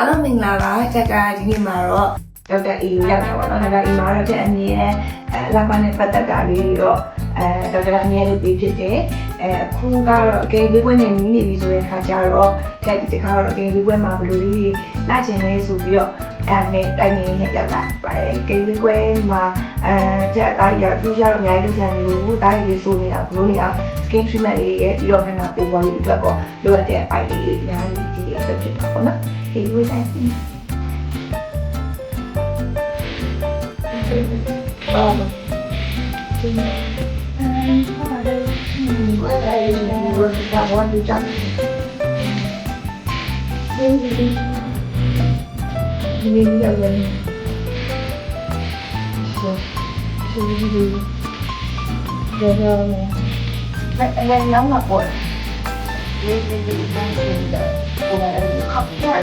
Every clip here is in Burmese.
အားလုံးမင်္ဂလာပါတက်ကဒီနေ့မှာတော့ဒေါက်တာအေကိုရောက်တာပေါ့နော်ဒေါက်တာအေမှာတော့တဲ့အမြင်နဲ့လာပါနဲ့ပတ်သက်တာလေးတော့ဒေါက်တာအမြင်လေးပြီးဖြစ်တယ်အခုကတော့အကယ်လေးပွဲနေနေပြီဆိုတဲ့ခါကျတော့ဒီခါတော့အကယ်လေးပွဲမှာဘယ်လိုလေးလာချင်လဲဆိုပြီးတော့နဲ့တိုင်းနေနဲ့ရောက်လာပါတယ်အကယ်လေးပွဲမှာကျက်သားရသူရတော့အများကြီးလုပ်ချင်နေလို့တားရည်ဆိုနေတာဘလို့နေအောင် skin treatment လေးရဲ့ပြီးတော့ခဏပိုးပေါ်လေးအတွက်ပေါ့လိုအပ်တဲ့အပိုင်းလေးအများကြီးဒီအတွက်ဖြစ်တာပေါ့နော်ဒီဝေးတိုင်းnóng là buồn lên đang lên đợi cô này là khóc rồi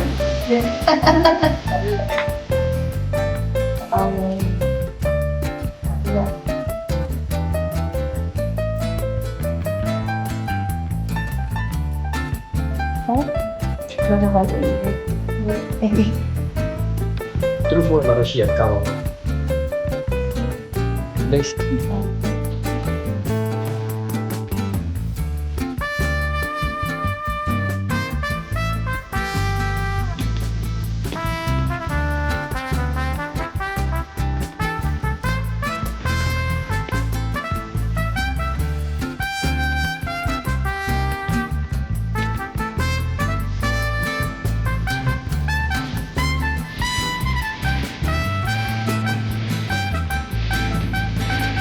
Cho nó hỏi gì em đi Terus mau Malaysia kau. Next.